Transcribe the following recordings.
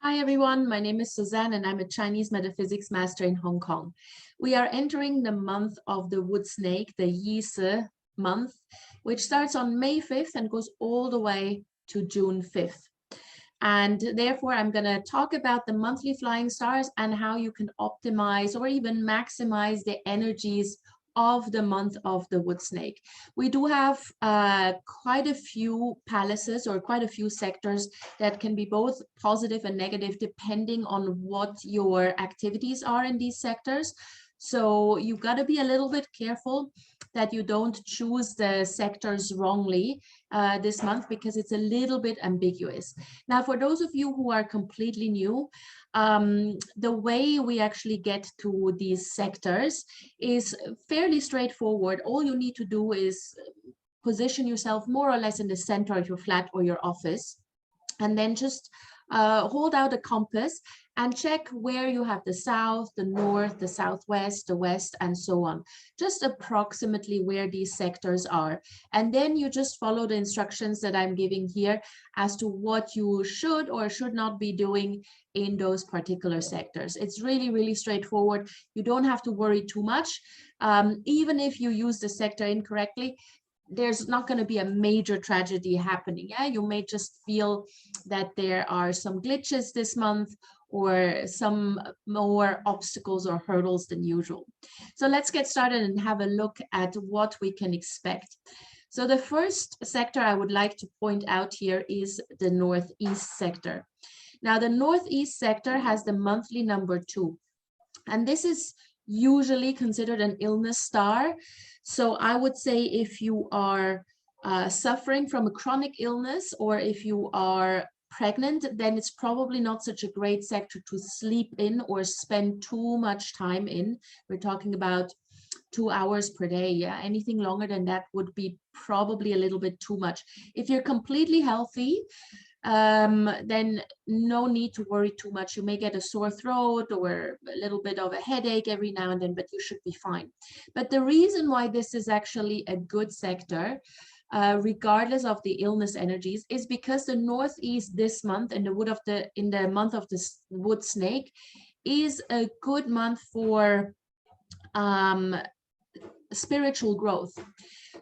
Hi everyone, my name is Suzanne and I'm a Chinese metaphysics master in Hong Kong. We are entering the month of the wood snake, the Yi Se month, which starts on May 5th and goes all the way to June 5th. And therefore, I'm going to talk about the monthly flying stars and how you can optimize or even maximize the energies of the month of the wood snake. We do have quite a few palaces or quite a few sectors that can be both positive and negative depending on what your activities are in these sectors. So you've got to be a little bit careful that you don't choose the sectors wrongly this month because it's a little bit ambiguous. Now, for those of you who are completely new, the way we actually get to these sectors is fairly straightforward. All you need to do is position yourself more or less in the center of your flat or your office, and then just hold out a compass and check where you have the south, the north, the southwest, the west, and so on. Just approximately where these sectors are. And then you just follow the instructions that I'm giving here as to what you should or should not be doing in those particular sectors. It's really, really straightforward. You don't have to worry too much. Even if you use the sector incorrectly, there's not going to be a major tragedy happening. Yeah, you may just feel that there are some glitches this month or some more obstacles or hurdles than usual. So let's get started and have a look at what we can expect. So the first sector I would like to point out here is the northeast sector. Now the northeast sector has the monthly number 2, and this is usually considered an illness star. So I would say if you are suffering from a chronic illness or if you are pregnant, then it's probably not such a great sector to sleep in or spend too much time in. We're talking about 2 hours per day. Yeah, anything longer than that would be probably a little bit too much. If you're completely healthy, then no need to worry too much. You may get a sore throat or a little bit of a headache every now and then, but you should be fine. But the reason why this is actually a good sector, regardless of the illness energies, is because the northeast this month in the month of the wood snake is a good month for spiritual growth.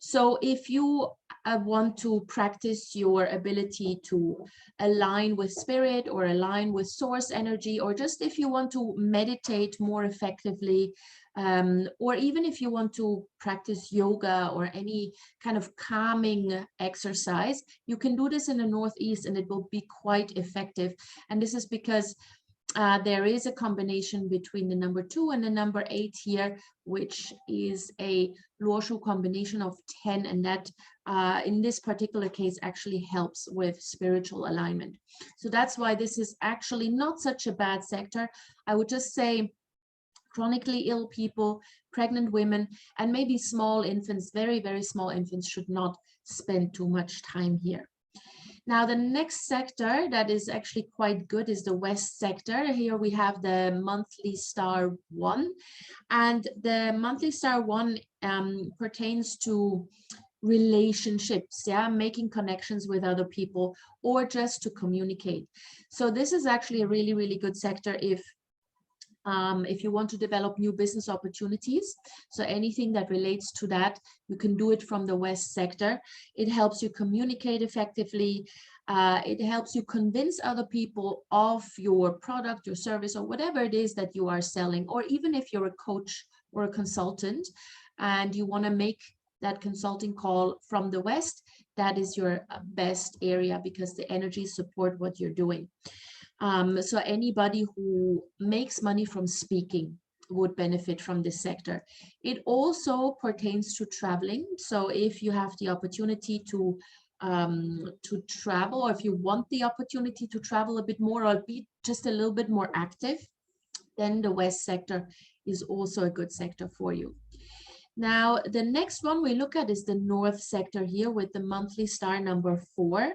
So if you want to practice your ability to align with spirit or align with source energy, or just if you want to meditate more effectively, or even if you want to practice yoga or any kind of calming exercise, you can do this in the northeast and it will be quite effective. And this is because there is a combination between the number 2 and the number 8 here, which is a Luoshu combination of 10, and that in this particular case actually helps with spiritual alignment. So that's why this is actually not such a bad sector. I would just say chronically ill people, pregnant women, and maybe small infants, very, very small infants, should not spend too much time here. Now, the next sector that is actually quite good is the west sector. Here we have the monthly star 1, and the monthly star 1 pertains to relationships, yeah, making connections with other people or just to communicate. So this is actually a really, really good sector if you want to develop new business opportunities. So anything that relates to that, you can do it from the west sector. It helps you communicate effectively. It helps you convince other people of your product, your service, or whatever it is that you are selling. Or even if you're a coach or a consultant and you want to make that consulting call from the west, that is your best area because the energies support what you're doing. So anybody who makes money from speaking would benefit from this sector. It also pertains to traveling. So if you have the opportunity to travel, or if you want the opportunity to travel a bit more or be just a little bit more active, then the west sector is also a good sector for you. Now, the next one we look at is the north sector here with the monthly star number 4.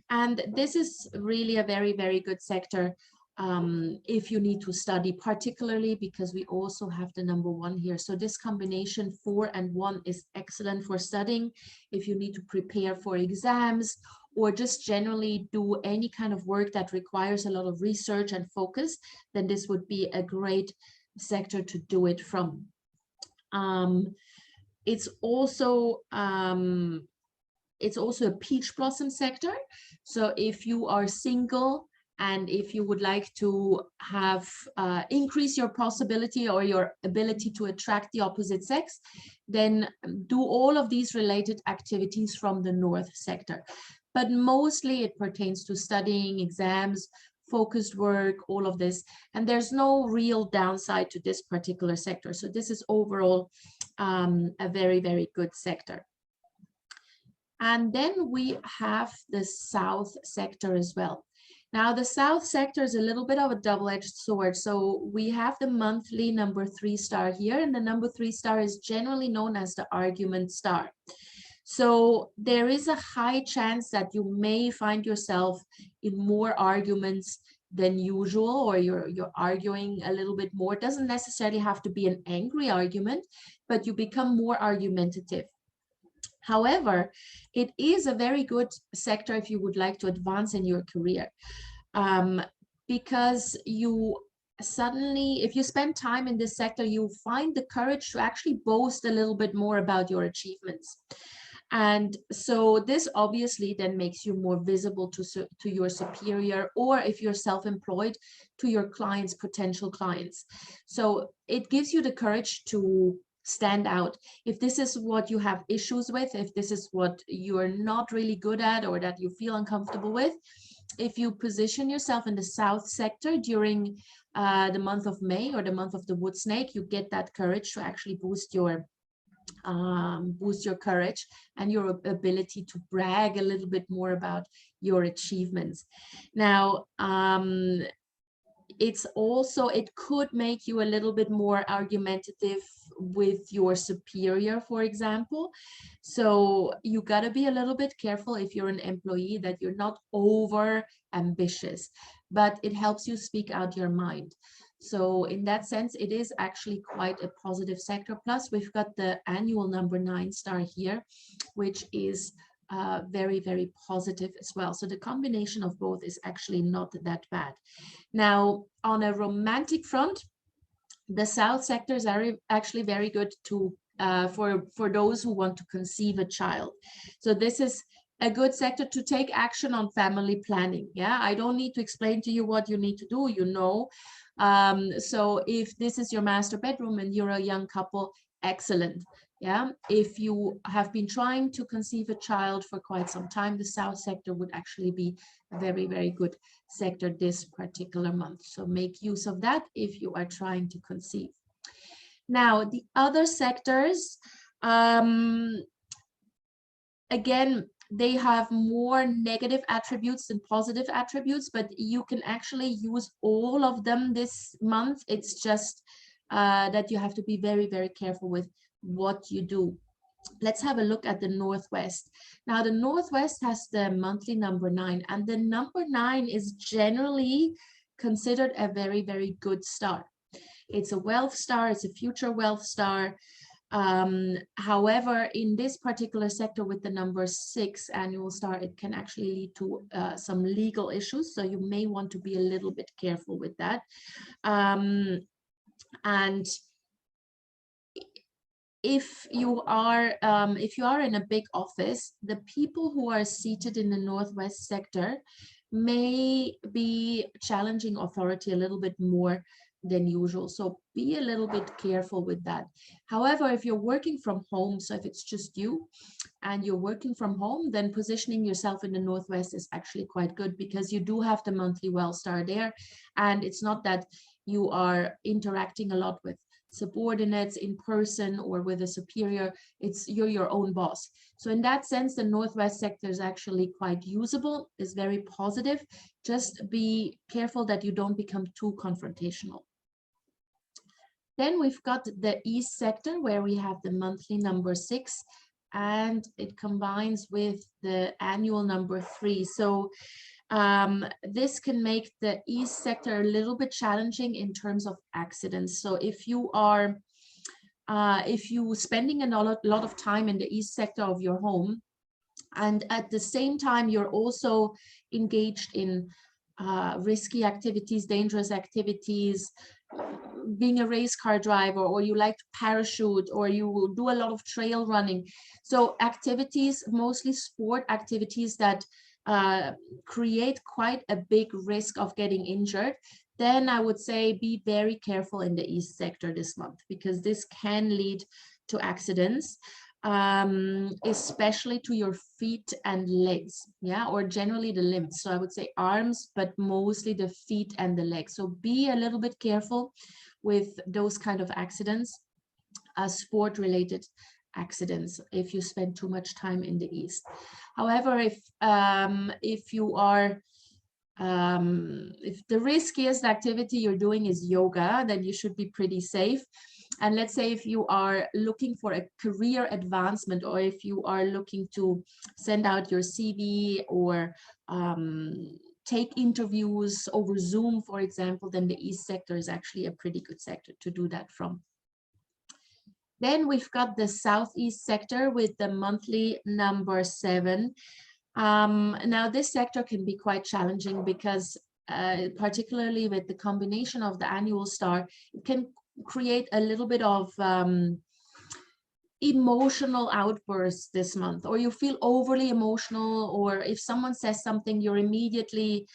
And this is really a very, very good sector if you need to study, particularly because we also have the number 1 here. So this combination 4 and 1 is excellent for studying. If you need to prepare for exams or just generally do any kind of work that requires a lot of research and focus, then this would be a great sector to do it from. It's also a peach blossom sector. So if you are single and if you would like to have increase your possibility or your ability to attract the opposite sex, then do all of these related activities from the north sector. But mostly it pertains to studying, exams, focused work, all of this. And there's no real downside to this particular sector. So this is overall a very, very good sector. And then we have the south sector as well. Now, the south sector is a little bit of a double-edged sword. So we have the monthly number 3 star here, and the number 3 star is generally known as the argument star. So there is a high chance that you may find yourself in more arguments than usual, or you're arguing a little bit more. It doesn't necessarily have to be an angry argument, but you become more argumentative. However, it is a very good sector if you would like to advance in your career, because you suddenly, if you spend time in this sector, you find the courage to actually boast a little bit more about your achievements. And so this obviously then makes you more visible to your superior, or if you're self-employed, to your clients, potential clients. So it gives you the courage to stand out. If this is what you have issues with, if this is what you're not really good at or that you feel uncomfortable with, if you position yourself in the south sector during the month of May or the month of the wood snake, you get that courage to actually boost your courage and your ability to brag a little bit more about your achievements. Now, it's also, it could make you a little bit more argumentative with your superior, for example. So you got to be a little bit careful if you're an employee that you're not over ambitious, but it helps you speak out your mind. So in that sense, it is actually quite a positive sector. Plus, we've got the annual number 9 star here, which is very, very positive as well. So the combination of both is actually not that bad. Now, on a romantic front, the south sectors are actually very good to for those who want to conceive a child. So this is a good sector to take action on family planning. Yeah, I don't need to explain to you what you need to do, you know. So if this is your master bedroom and you're a young couple, excellent. Yeah, if you have been trying to conceive a child for quite some time, the south sector would actually be a very, very good sector this particular month. So make use of that if you are trying to conceive. Now, the other sectors, again, they have more negative attributes than positive attributes, but you can actually use all of them this month. It's just that you have to be very, very careful with what you do. Let's have a look at the Northwest. Now, the Northwest has the monthly number 9, and the number 9 is generally considered a very, very good star. It's a wealth star, it's a future wealth star. However, in this particular sector with the number 6 annual star, it can actually lead to some legal issues. So you may want to be a little bit careful with that. And if you are in a big office, the people who are seated in the Northwest sector may be challenging authority a little bit more than usual. So be a little bit careful with that. However, if you're working from home, so if it's just you and you're working from home, then positioning yourself in the Northwest is actually quite good, because you do have the monthly well star there. And it's not that you are interacting a lot with subordinates in person or with a superior. You're your own boss. So in that sense, the Northwest sector is actually quite usable, is very positive. Just be careful that you don't become too confrontational. Then we've got the East sector, where we have the monthly number 6, and it combines with the annual number 3. So This can make the east sector a little bit challenging in terms of accidents. So if you are spending a lot of time in the east sector of your home, and at the same time you're also engaged in risky activities, dangerous activities, being a race car driver, or you like to parachute, or you will do a lot of trail running. So activities, mostly sport activities that create quite a big risk of getting injured, then I would say be very careful in the east sector this month, because this can lead to accidents, especially to your feet and legs, yeah, or generally the limbs. So I would say arms, but mostly the feet and the legs. So be a little bit careful with those kind of accidents, sport-related accidents, if you spend too much time in the east. However, if you are if the riskiest activity you're doing is yoga, then you should be pretty safe. And let's say if you are looking for a career advancement, or if you are looking to send out your CV or take interviews over Zoom, for example, then the east sector is actually a pretty good sector to do that from. Then we've got the southeast sector with the monthly number 7. Now this sector can be quite challenging because particularly with the combination of the annual star, it can create a little bit of emotional outbursts this month, or you feel overly emotional, or if someone says something, you immediately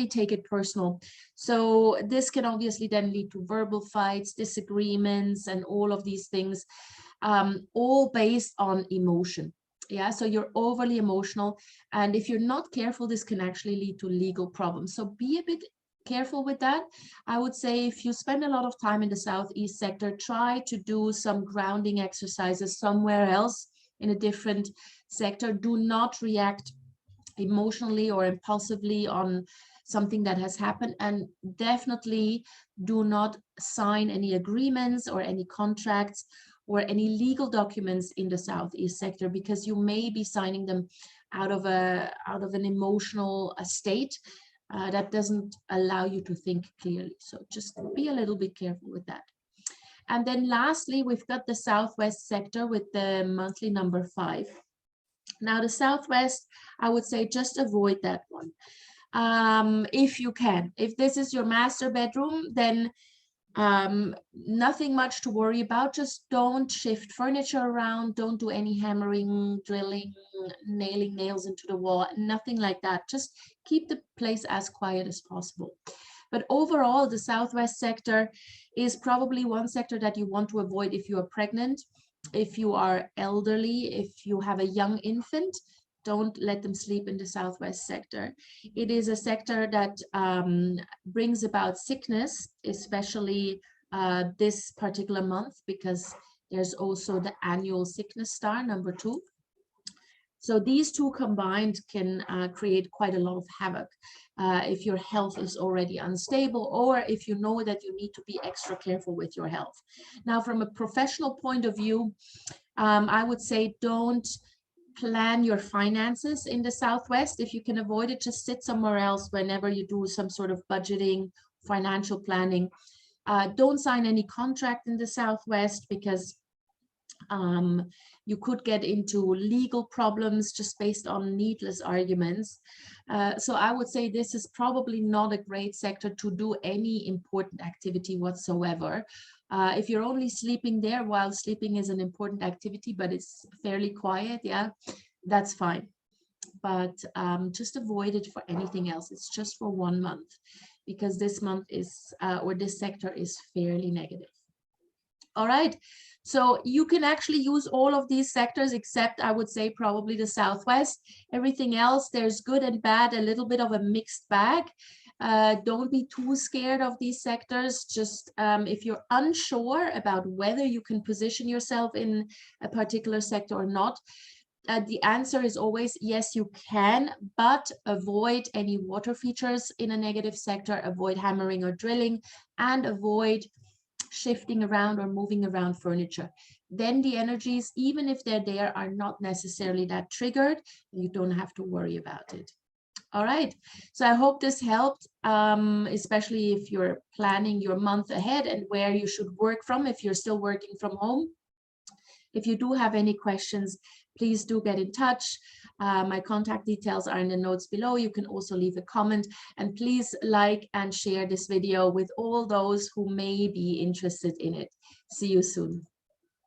take it personal. So this can obviously then lead to verbal fights, disagreements, and all of these things, all based on emotion. Yeah, so you're overly emotional, and if you're not careful, this can actually lead to legal problems. So be a bit careful with that. I would say if you spend a lot of time in the southeast sector, try to do some grounding exercises somewhere else in a different sector. Do not react emotionally or impulsively on something that has happened, and definitely do not sign any agreements or any contracts or any legal documents in the southeast sector, because you may be signing them out of an emotional state that doesn't allow you to think clearly. So just be a little bit careful with that. And then lastly, we've got the southwest sector with the monthly number 5. Now the southwest, I would say just avoid that one if you can. If this is your master bedroom, then nothing much to worry about. Just don't shift furniture around, don't do any hammering, drilling, nailing nails into the wall, nothing like that. Just keep the place as quiet as possible. But overall, the southwest sector is probably one sector that you want to avoid if you are pregnant, if you are elderly, if you have a young infant. Don't let them sleep in the southwest sector. It is a sector that brings about sickness, especially this particular month, because there's also the annual sickness star, number 2. So these two combined can create quite a lot of havoc if your health is already unstable, or if you know that you need to be extra careful with your health. Now, from a professional point of view, I would say don't plan your finances in the southwest. If you can avoid it, just sit somewhere else whenever you do some sort of budgeting, financial planning. Don't sign any contract in the southwest, because you could get into legal problems just based on needless arguments. So I would say this is probably not a great sector to do any important activity whatsoever. If you're only sleeping there, while sleeping is an important activity, but it's fairly quiet, yeah, that's fine. But just avoid it for anything else. It's just for 1 month, because this month is, or this sector is fairly negative. All right, so you can actually use all of these sectors, except I would say probably the southwest. Everything else, there's good and bad, a little bit of a mixed bag. Don't be too scared of these sectors. Just if you're unsure about whether you can position yourself in a particular sector or not, the answer is always yes, you can, but avoid any water features in a negative sector, avoid hammering or drilling, and avoid shifting around or moving around furniture. Then the energies, even if they're there, are not necessarily that triggered. You don't have to worry about it. All right, so I hope this helped, especially if you're planning your month ahead and where you should work from if you're still working from home. If you do have any questions, please do get in touch. My contact details are in the notes below. You can also leave a comment, and please like and share this video with all those who may be interested in it. See you soon.